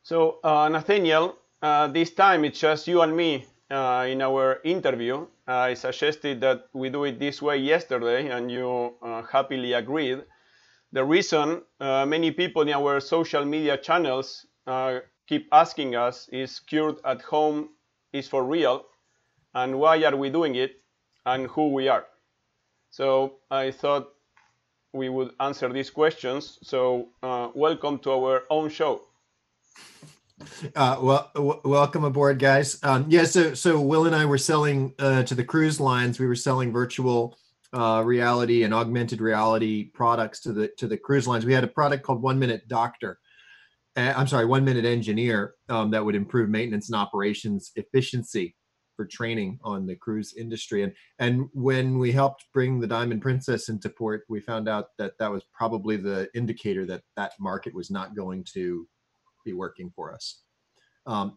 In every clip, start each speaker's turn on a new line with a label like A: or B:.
A: So, Nathaniel, this time it's just you and me in our interview. I suggested that we do it this way yesterday, and you happily agreed. The reason many people in our social media channels keep asking us is Cured at Home is for real, and why are we doing it, and who we are. So I thought we would answer these questions. So welcome to our own show.
B: Welcome aboard, guys. So Will and I were selling to the cruise lines. We were selling virtual reality and augmented reality products to the cruise lines. We had a product called 1 Minute Doctor. I'm sorry, 1 Minute Engineer that would improve maintenance and operations efficiency for training on the cruise industry. And when we helped bring the Diamond Princess into port, we found out that that was probably the indicator that that market was not going to be working for us.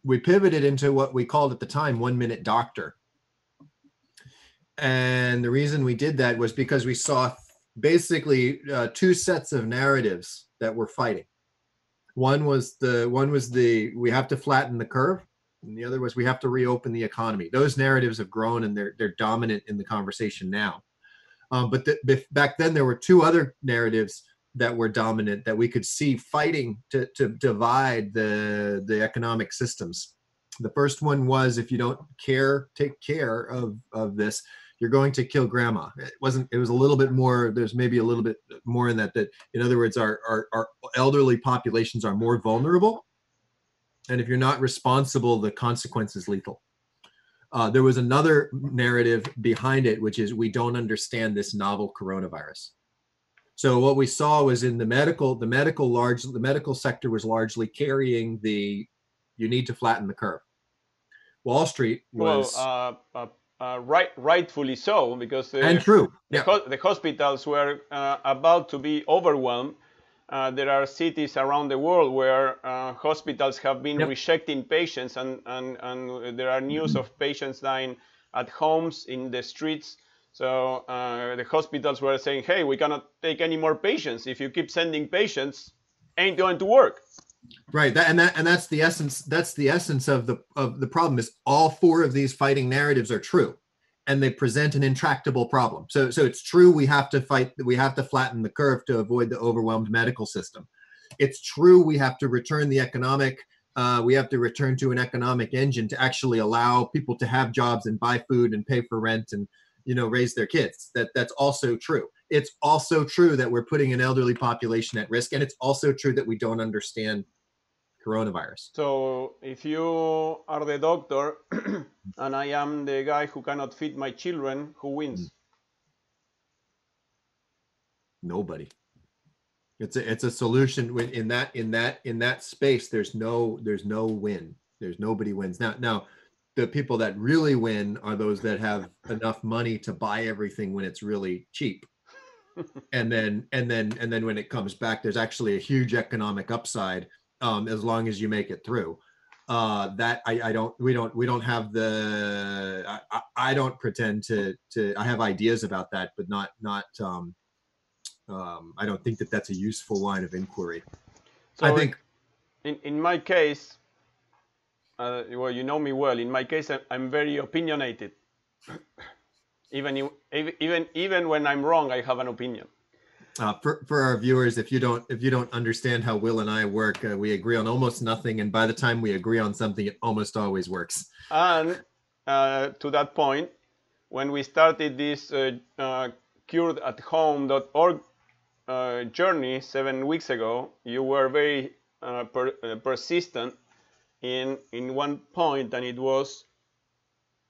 B: We pivoted into what we called at the time 1 Minute Doctor. And the reason we did that was because we saw basically two sets of narratives that were fighting. One was the we have to flatten the curve, and the other was we have to reopen the economy. Those narratives have grown and they're dominant in the conversation now. But back then there were two other narratives that were dominant that we could see fighting to divide the economic systems. The first one was, if you don't take care of this, you're going to kill grandma. It was a little bit more, there's maybe a little bit more in that in other words, our elderly populations are more vulnerable. And if you're not responsible, the consequence is lethal. There was another narrative behind it, which is we don't understand this novel coronavirus. So what we saw was in the medical sector was largely carrying you need to flatten the curve. Wall Street was
A: rightfully so, because
B: and true.
A: The hospitals were about to be overwhelmed. There are cities around the world where hospitals have been rejecting patients, and there are news of patients dying at homes, in the streets. So the hospitals were saying, hey, we cannot take any more patients. If you keep sending patients, ain't going to work.
B: Right. That's the essence. That's the essence of the problem. Is all four of these fighting narratives are true, and they present an intractable problem. So it's true we have to flatten the curve to avoid the overwhelmed medical system. It's true we have to return the economic. We have to return to an economic engine to actually allow people to have jobs and buy food and pay for rent and raise their kids. That's also true. It's also true that we're putting an elderly population at risk, and it's also true that we don't understand coronavirus.
A: So if you are the doctor and I am the guy who cannot feed my children, who wins?
B: Nobody. It's a solution in that space. There's no win. There's nobody wins. Now the people that really win are those that have enough money to buy everything when it's really cheap. and then when it comes back, there's actually a huge economic upside as long as you make it through. That we don't have the I don't pretend to I have ideas about that, but not I don't think that that's a useful line of inquiry.
A: So
B: I think
A: in my case, well, you know me well. In my case, I'm very opinionated. Even when I'm wrong, I have an opinion.
B: For our viewers, if you don't understand how Will and I work, we agree on almost nothing, and by the time we agree on something, it almost always works.
A: And to that point, when we started this CuredAtHome.org journey 7 weeks ago, you were very persistent in one point, and it was,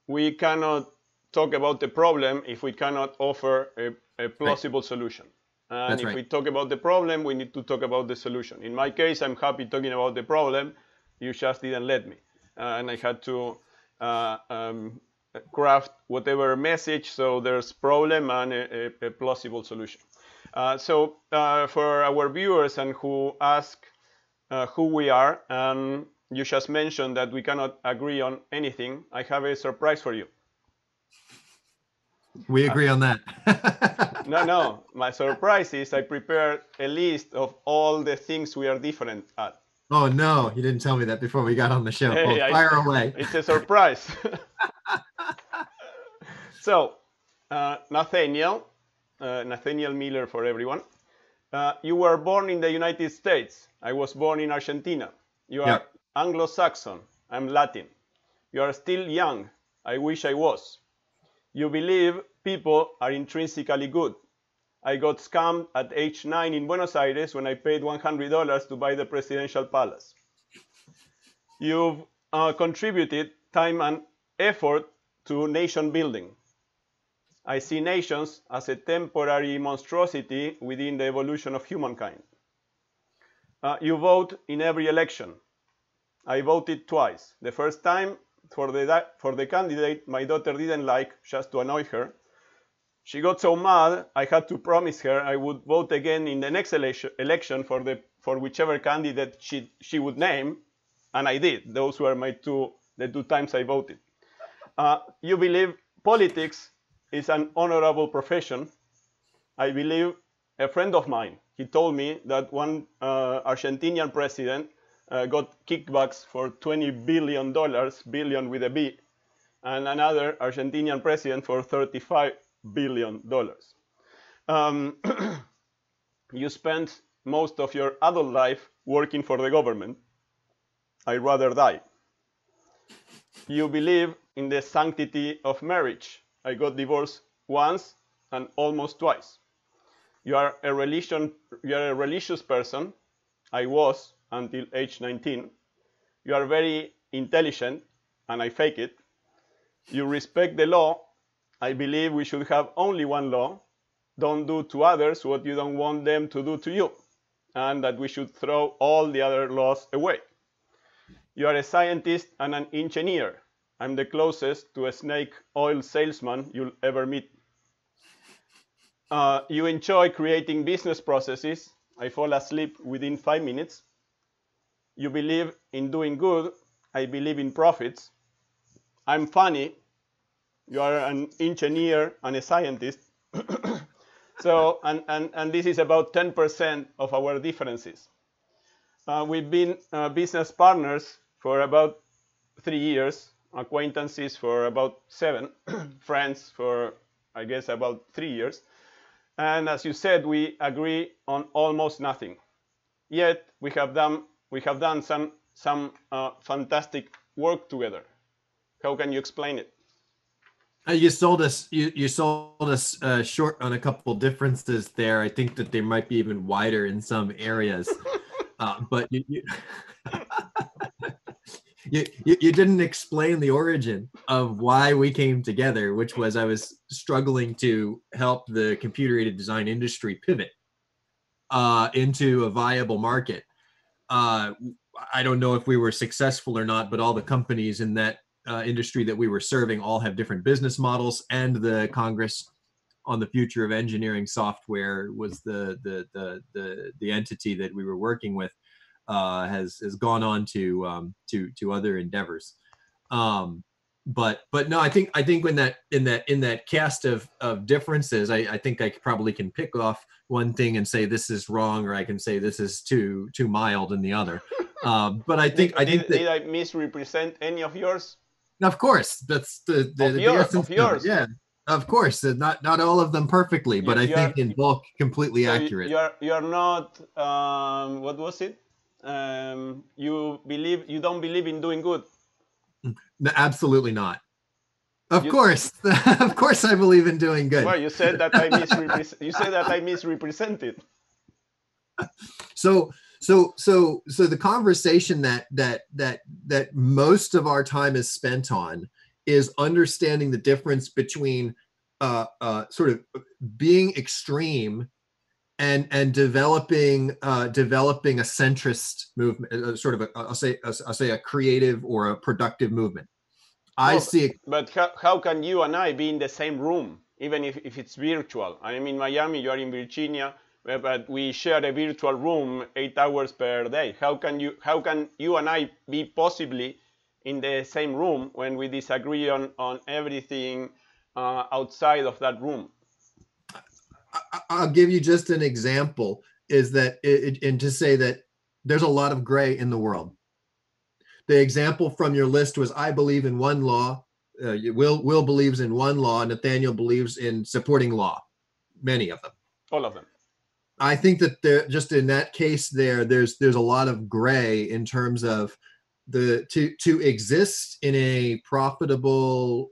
A: we cannot talk about the problem if we cannot offer a plausible solution. And if we talk about the problem, we need to talk about the solution. In my case, I'm happy talking about the problem. You just didn't let me. And I had to craft whatever message, so there's problem and a plausible solution. So for our viewers and who ask who we are, and you just mentioned that we cannot agree on anything, I have a surprise for you.
B: We agree on that.
A: No. My surprise is I prepared a list of all the things we are different at.
B: Oh no, you didn't tell me that before we got on the show. Oh,
A: Hey,
B: fire away.
A: it's a surprise. So, Nathaniel Miller for everyone. You were born in the United States. I was born in Argentina. You are
B: Yep.
A: Anglo-Saxon. I'm Latin. You are still young. I wish I was. You believe people are intrinsically good. I got scammed at age 9 in Buenos Aires when I paid $100 to buy the presidential palace. You've contributed time and effort to nation building. I see nations as a temporary monstrosity within the evolution of humankind. You vote in every election. I voted twice. The first time for the candidate my daughter didn't like, just to annoy her. She got so mad I had to promise her I would vote again in the next election for whichever candidate she would name, and I did. Those were the two times I voted. You believe politics is an honorable profession. I believe a friend of mine, he told me that one Argentinian president got kickbacks for $20 billion, billion with a B, and another Argentinian president for $35 billion. You spent most of your adult life working for the government. I'd rather die. You believe in the sanctity of marriage. I got divorced once and almost twice. You are a religious person. I was until age 19. You are very intelligent, and I fake it. You respect the law. I believe we should have only one law. Don't do to others what you don't want them to do to you, and that we should throw all the other laws away. You are a scientist and an engineer. I'm the closest to a snake oil salesman you'll ever meet. You enjoy creating business processes. I fall asleep within 5 minutes. You believe in doing good. I believe in profits. I'm funny. You are an engineer and a scientist. So, and this is about 10% of our differences. We've been business partners for about 3 years, acquaintances for about 7, friends for, I guess, about 3 years. And as you said, we agree on almost nothing. Yet we have done some fantastic work together. How can you explain it?
B: You sold us short on a couple differences there. I think that they might be even wider in some areas, but you didn't explain the origin of why we came together, which was I was struggling to help the computer-aided design industry pivot into a viable market. I don't know if we were successful or not, but all the companies in that industry that we were serving all have different business models, and the Congress on the Future of Engineering Software was the entity that we were working with. Has gone on to other endeavors. But no, I think in that cast of differences, I think I probably can pick off one thing and say this is wrong, or I can say this is too mild in the other. But I think
A: did I misrepresent any of yours?
B: of course that's the essence of it. Yeah, of course, not all of them perfectly, but I think in bulk completely accurate.
A: You're not what was it? You don't believe in doing good.
B: No, absolutely not. Of course, of course, I believe in doing good.
A: Well, you said that I misrepresented.
B: So the conversation that most of our time is spent on is understanding the difference between sort of being extreme and developing a centrist movement, sort of I'll say a creative or a productive movement. I see it.
A: But how can you and I be in the same room, even if it's virtual? I'm in Miami, you are in Virginia, but we share a virtual room 8 hours per day. How can you and I be possibly in the same room when we disagree on everything outside of that room?
B: I'll give you just an example, is that and to say that There's a lot of gray in the world. The example from your list was, I believe in one law. Will believes in one law. Nathaniel believes in supporting law. Many of them.
A: All of them.
B: I think that there, just in that case, there's a lot of gray in terms of to exist in a profitable,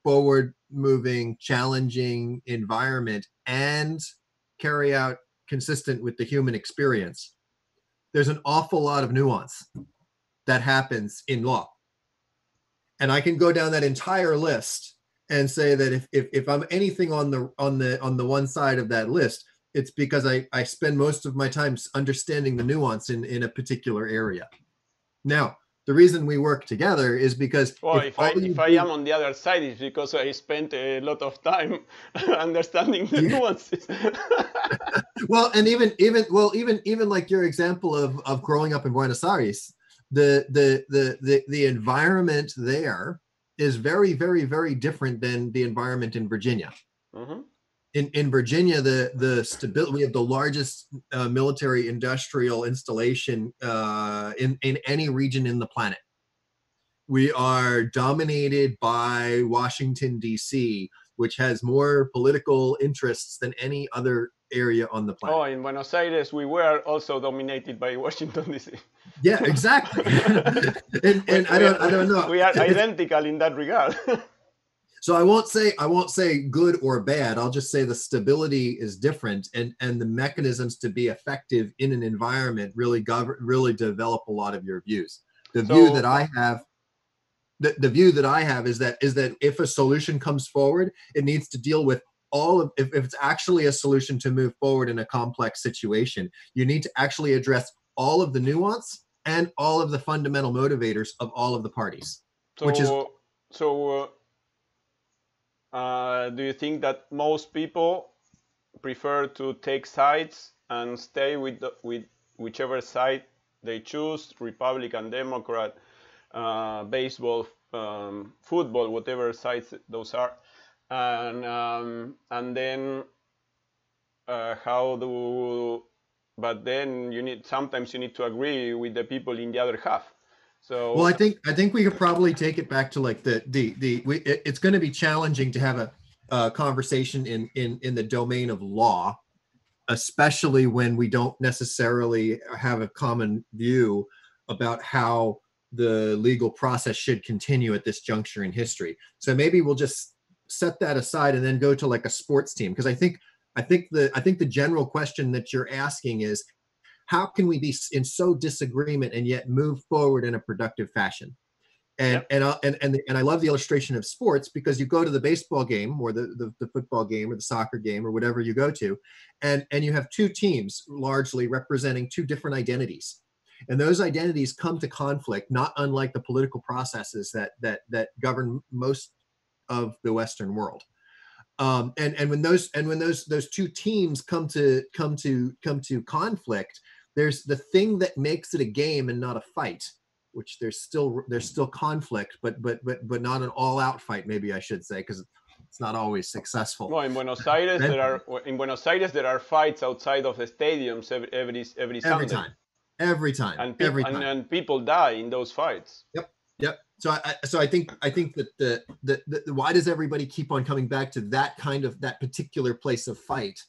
B: forward moving, challenging environment and carry out consistent with the human experience. There's an awful lot of nuance that happens in law. And I can go down that entire list and say that if I'm anything on the one side of that list, it's because I spend most of my time understanding the nuance in a particular area. Now, the reason we work together is because
A: well, if I am on the other side, it's because I spent a lot of time understanding the nuances.
B: Well, and even like your example of growing up in Buenos Aires, the environment there is very, very, very different than the environment in Virginia. Mm-hmm. In Virginia, the stability, we have the largest military industrial installation in any region in the planet. We are dominated by Washington, D.C., which has more political interests than any other area on the planet.
A: Oh, in Buenos Aires, we were also dominated by Washington, D.C.
B: Yeah, exactly. and I don't know.
A: We are identical in that regard.
B: So I won't say good or bad. I'll just say the stability is different, and the mechanisms to be effective in an environment really develop a lot of your views. The view that I have is that if a solution comes forward, it needs to deal with all of, if it's actually a solution to move forward in a complex situation, you need to actually address all of the nuance and all of the fundamental motivators of all of the parties.
A: Do you think that most people prefer to take sides and stay with whichever side they choose, Republican, Democrat, baseball, football, whatever sides those are, and then but then sometimes you need to agree with the people in the other half. So,
B: well, I think we could probably take it back to like it's going to be challenging to have a conversation in the domain of law, especially when we don't necessarily have a common view about how the legal process should continue at this juncture in history. So maybe we'll just set that aside and then go to like a sports team, because I think the general question that you're asking is, how can we be in so disagreement and yet move forward in a productive fashion? And I love the illustration of sports, because you go to the baseball game or the football game or the soccer game or whatever you go to, and you have two teams largely representing two different identities. And those identities come to conflict, not unlike the political processes that govern most of the Western world. And when those two teams come to conflict, there's the thing that makes it a game and not a fight, which there's still conflict, but not an all-out fight, maybe I should say, because it's not always successful.
A: No, in Buenos Aires there are fights outside of the stadiums every Sunday.
B: Every time.
A: And people die in those fights.
B: Yep. So I think that the why does everybody keep on coming back to that particular place of fight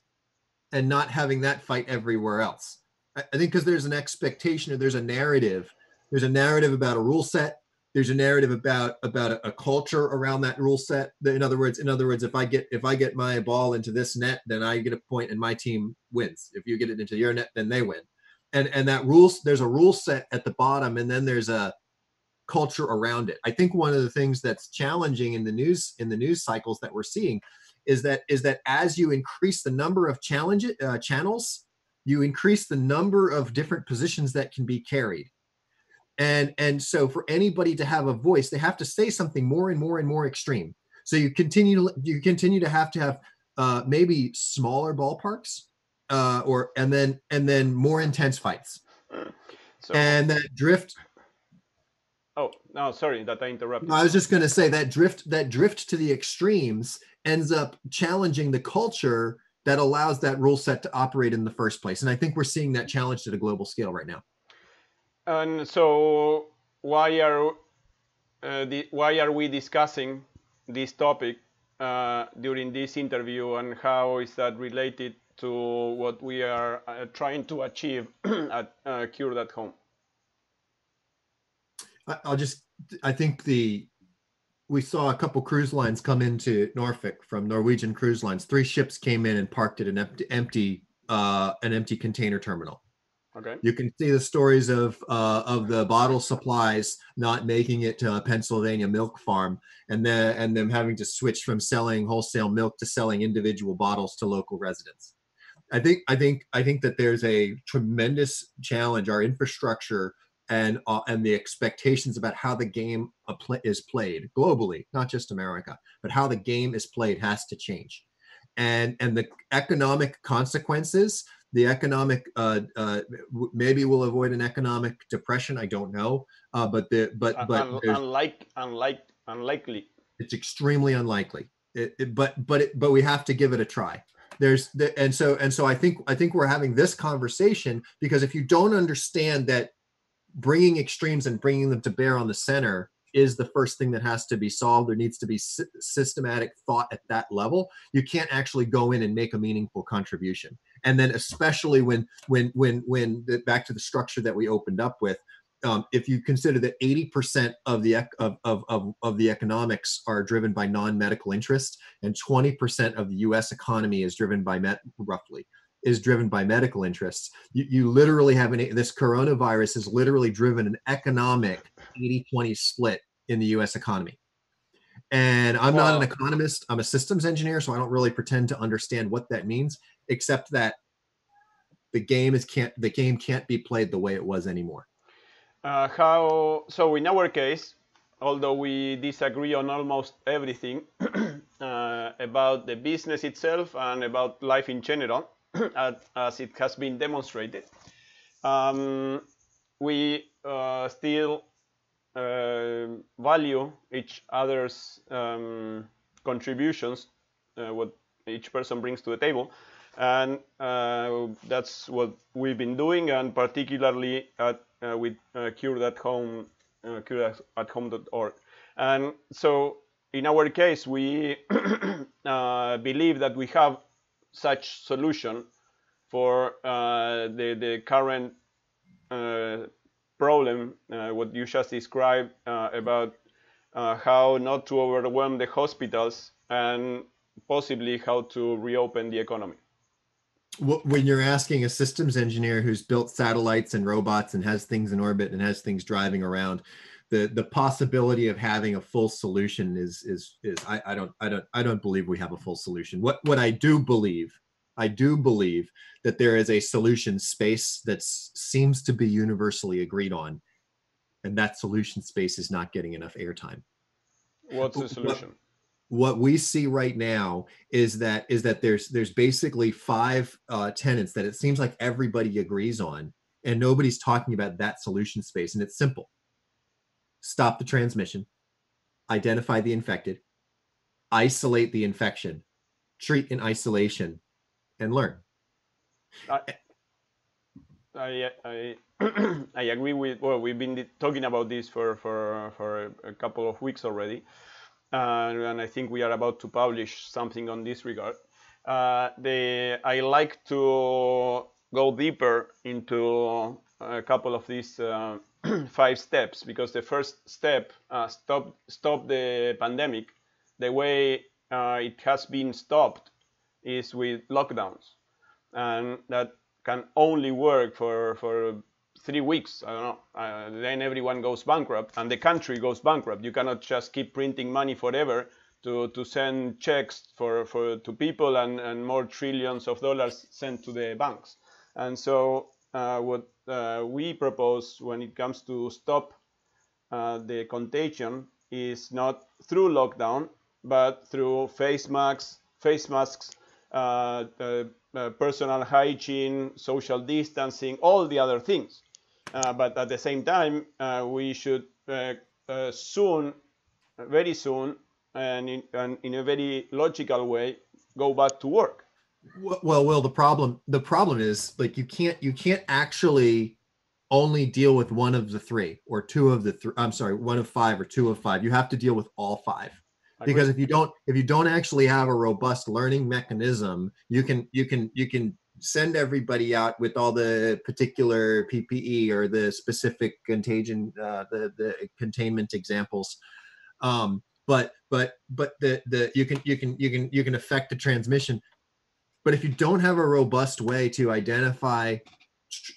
B: and not having that fight everywhere else? I think because there's an expectation, or there's a narrative. There's a narrative about a rule set. There's a narrative about a culture around that rule set. In other words, if I get my ball into this net, then I get a point and my team wins. If you get it into your net, then they win. And that rules, there's a rule set at the bottom, and then there's a culture around it. I think one of the things that's challenging in the news cycles that we're seeing is that as you increase the number of channels, you increase the number of different positions that can be carried. And so for anybody to have a voice, they have to say something more and more and more extreme. So you continue to have maybe smaller ballparks, and then more intense fights. And that drift.
A: Oh, no, sorry that I interrupted.
B: I was just going to say that drift to the extremes ends up challenging the culture that allows that rule set to operate in the first place. And I think we're seeing that challenged at a global scale right now.
A: And so, why are why are we discussing this topic during this interview, and how is that related to what we are trying to achieve at CuredAtHome?
B: I think we saw a couple cruise lines come into Norfolk from Norwegian Cruise Lines. 3 ships came in and parked at an empty container terminal.
A: Okay.
B: You can see the stories of the bottle supplies not making it to a Pennsylvania milk farm, and them having to switch from selling wholesale milk to selling individual bottles to local residents. I think that there's a tremendous challenge. Our infrastructure and the expectations about how the game is played globally, not just America, but how the game is played has to change, and the economic consequences. The economic maybe we'll avoid an economic depression. I don't know, but
A: unlikely.
B: It's extremely unlikely. But we have to give it a try. And so I think we're having this conversation because if you don't understand that bringing extremes and bringing them to bear on the center is the first thing that has to be solved. There needs to be systematic thought at that level. You can't actually go in and make a meaningful contribution. And then especially when back to the structure that we opened up with, if you consider that 80% of the economics are driven by non-medical interests, and 20% of the U.S. economy is driven by medical interests, you literally have this coronavirus has literally driven an economic 80-20 split in the U.S. economy. And I'm not an economist. I'm a systems engineer, so I don't really pretend to understand what that means, except that the game can't be played the way it was anymore.
A: So in our case, although we disagree on almost everything about the business itself and about life in general, as it has been demonstrated, we still value each other's contributions, what each person brings to the table, and that's what we've been doing, and particularly with CuredAtHome, CuredAtHome.org. And so in our case, we believe that we have such solution for the current problem, what you just described about how not to overwhelm the hospitals and possibly how to reopen the economy.
B: When you're asking a systems engineer who's built satellites and robots and has things in orbit and has things driving around, the possibility of having a full solution is I don't believe we have a full solution. What I do believe that there is a solution space that seems to be universally agreed on, and that solution space is not getting enough airtime.
A: What's the solution?
B: What we see right now is that there's basically 5 tenets that it seems like everybody agrees on, and nobody's talking about that solution space. And it's simple: stop the transmission, identify the infected, isolate the infection, treat in isolation, and learn.
A: I I agree with. Well, we've been talking about this for a couple of weeks already. And I think we are about to publish something on this regard. I like to go deeper into a couple of these 5 steps, because the first step, stop the pandemic, the way it has been stopped is with lockdowns, and that can only work for 3 weeks. I don't know. Then everyone goes bankrupt and the country goes bankrupt. You cannot just keep printing money forever to send checks to people and more trillions of dollars sent to the banks. And so what we propose when it comes to stop the contagion is not through lockdown, but through face masks, personal hygiene, social distancing, all the other things. But at the same time, we should very soon, and in a very logical way, go back to work.
B: Well, Will, the problem is like you can't actually only deal with one of the three or two of the three. I'm sorry, one of five or two of five. You have to deal with all five. Because
A: Agree.
B: if you don't actually have a robust learning mechanism, you can send everybody out with all the particular PPE or the specific contagion, the containment examples. But the you can affect the transmission. But if you don't have a robust way to identify,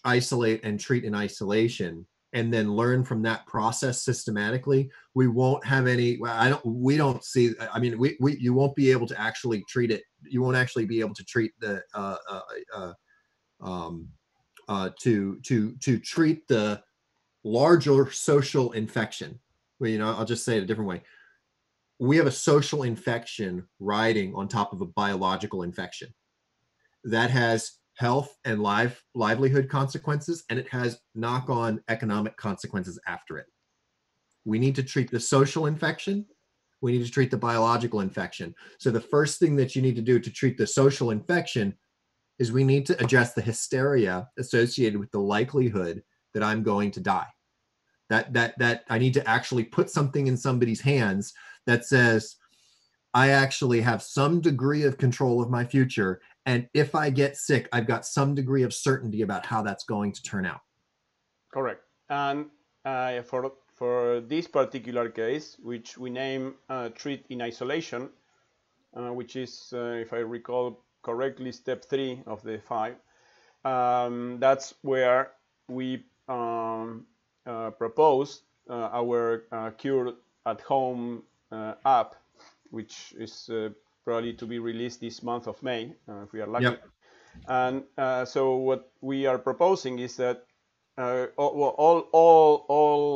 B: isolate, and treat in isolation, and then learn from that process systematically, we won't have any. We don't see. I mean, you won't be able to actually treat it. You won't actually be able to treat the um, to treat the larger social infection. Well, I'll just say it a different way. We have a social infection riding on top of a biological infection that has health and livelihood consequences, and it has knock-on economic consequences after it. We need to treat the social infection. We need to treat the biological infection. So the first thing that you need to do to treat the social infection is we need to address the hysteria associated with the likelihood that I'm going to die. That I need to actually put something in somebody's hands that says, I actually have some degree of control of my future. And if I get sick, I've got some degree of certainty about how that's going to turn out.
A: Correct. And for this particular case, which we name treat in isolation, which is, if I recall correctly, step 3 of the 5. That's where we propose our Cure at Home app, which is probably to be released this month of May, if we are lucky.
B: Yep.
A: And so what we are proposing is that all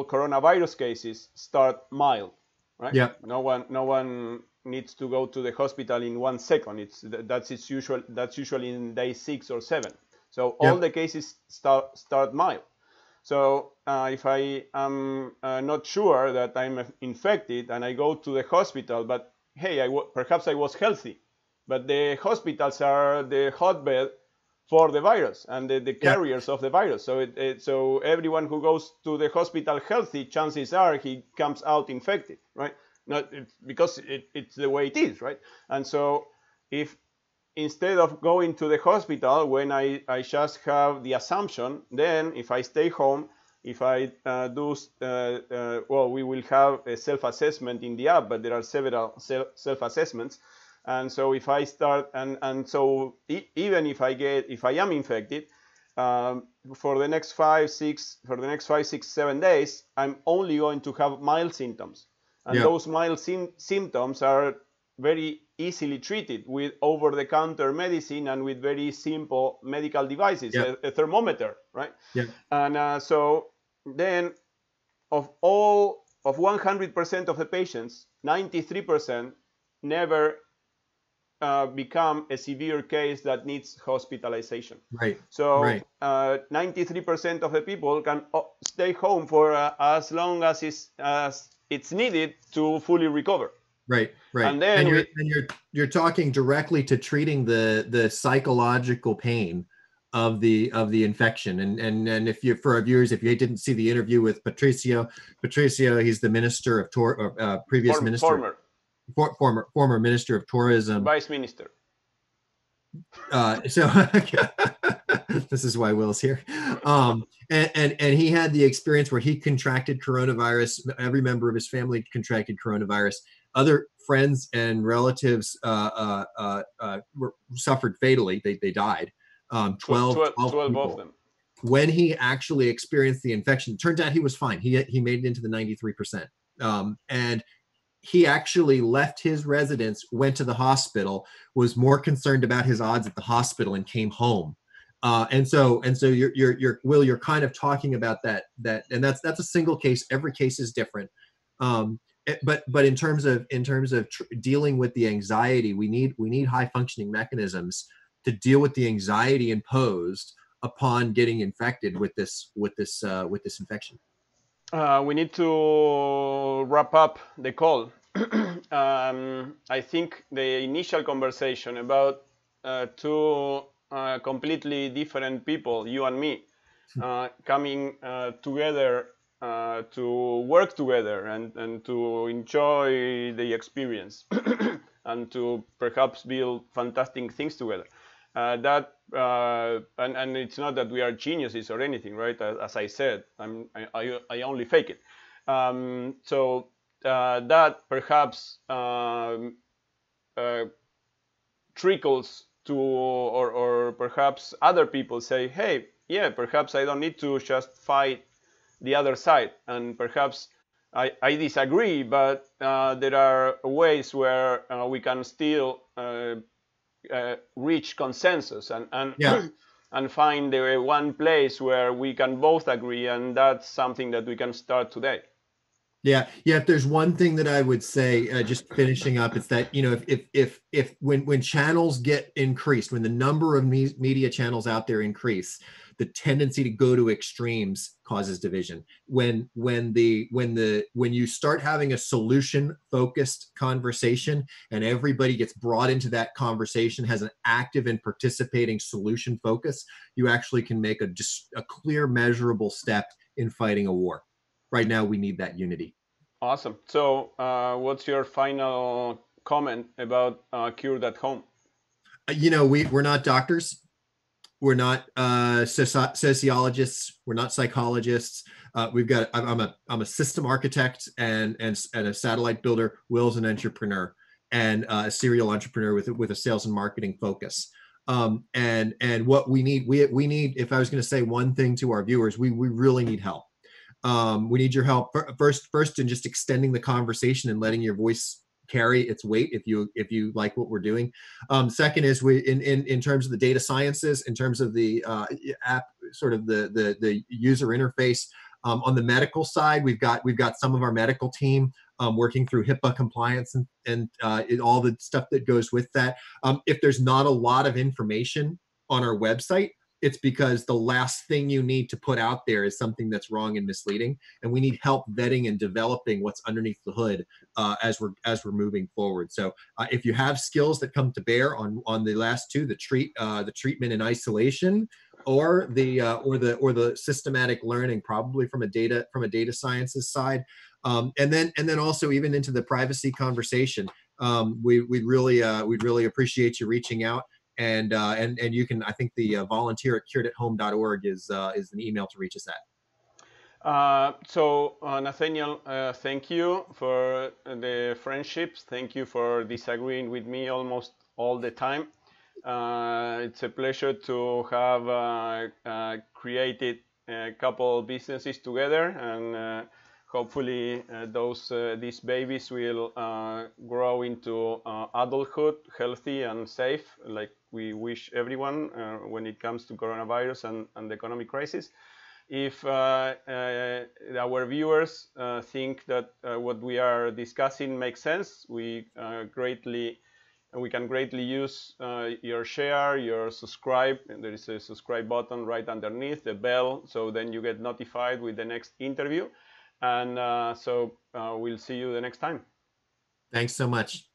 A: coronavirus cases start mild, right?
B: Yep.
A: No one needs to go to the hospital in 1 second. That's usually in day 6 or 7. So all
B: Yep.
A: the cases start mild. So if I am not sure that I'm infected and I go to the hospital, but hey, perhaps I was healthy, but the hospitals are the hotbed for the virus and the
B: Yep.
A: carriers of the virus. So everyone who goes to the hospital healthy, chances are he comes out infected, right? Not because it's the way it is, right? And so if instead of going to the hospital when I just have the assumption, then if I stay home, if I well, we will have a self-assessment in the app, but there are several self-assessments. And so if I start, and so even if I am infected, for the next 5, 6, 7 days, I'm only going to have mild symptoms. And
B: Yep.
A: those mild symptoms are very easily treated with over-the-counter medicine and with very simple medical devices,
B: Yep.
A: a thermometer, right?
B: Yep.
A: And so then of 100% of the patients, 93% never become a severe case that needs hospitalization.
B: Right.
A: So
B: Right.
A: 93% of the people can stay home for as long as it's needed to fully recover.
B: Right. Right.
A: And then
B: You're talking directly to treating the psychological pain of the infection. And if you, for our viewers, if you didn't see the interview with Patricio, he's the minister of previous minister, former minister of tourism.
A: vice minister.
B: So this is why Will's here. And he had the experience where he contracted coronavirus. Every member of his family contracted coronavirus. Other friends and relatives suffered fatally. They died. 12
A: 12
B: people.
A: of them.
B: When he actually experienced the infection, it turns out he was fine. He made it into the 93%. And he actually left his residence, went to the hospital, was more concerned about his odds at the hospital, and came home. And so you're Will, you're kind of talking about that, and that's a single case. Every case is different. But in terms of dealing with the anxiety, we need high functioning mechanisms to deal with the anxiety imposed upon getting infected with this infection.
A: We need to wrap up the call. I think the initial conversation about two completely different people, you and me, coming together to work together and to enjoy the experience and to perhaps build fantastic things together. And it's not that we are geniuses or anything, right? As I said, I only fake it. So that perhaps trickles to, or perhaps other people say, hey, yeah, perhaps I don't need to just fight the other side, and perhaps I disagree, but there are ways where we can still reach consensus and
B: Yeah.
A: and find the one place where we can both agree, and that's something that we can start today.
B: Yeah, yeah. If there's one thing that I would say, just finishing up, it's that if when channels get increased, when the number of media channels out there increase, the tendency to go to extremes causes division. When you start having a solution focused conversation and everybody gets brought into that conversation, has an active and participating solution focus, you actually can make a clear, measurable step in fighting a war. Right now, we need that unity.
A: Awesome. So, what's your final comment about CuredAtHome?
B: We're not doctors. We're not sociologists. We're not psychologists. I'm a system architect and a satellite builder. Will's an entrepreneur and a serial entrepreneur with a sales and marketing focus. And what we need, we need. If I was going to say one thing to our viewers, we really need help. We need your help first in just extending the conversation and letting your voice carry its weight if you like what we're doing. Second is we in terms of the data sciences, in terms of the app, sort of the user interface. On the medical side, we've got some of our medical team working through HIPAA compliance and all the stuff that goes with that. If there's not a lot of information on our website, it's because the last thing you need to put out there is something that's wrong and misleading, and we need help vetting and developing what's underneath the hood as we're moving forward. So if you have skills that come to bear on the last two, the treatment and isolation, or the systematic learning, probably from a data sciences side, and then also even into the privacy conversation, we'd really appreciate you reaching out. And you can, I think the volunteer at CuredAtHome.org is an email to reach us at.
A: So, Nathaniel, thank you for the friendships. Thank you for disagreeing with me almost all the time. It's a pleasure to have created a couple businesses together, and hopefully these babies will grow into adulthood, healthy and safe, like we wish everyone when it comes to coronavirus and the economic crisis. If our viewers think that what we are discussing makes sense, we can greatly use your share, your subscribe. And there is a subscribe button right underneath the bell, so then you get notified with the next interview. And so we'll see you the next time.
B: Thanks so much.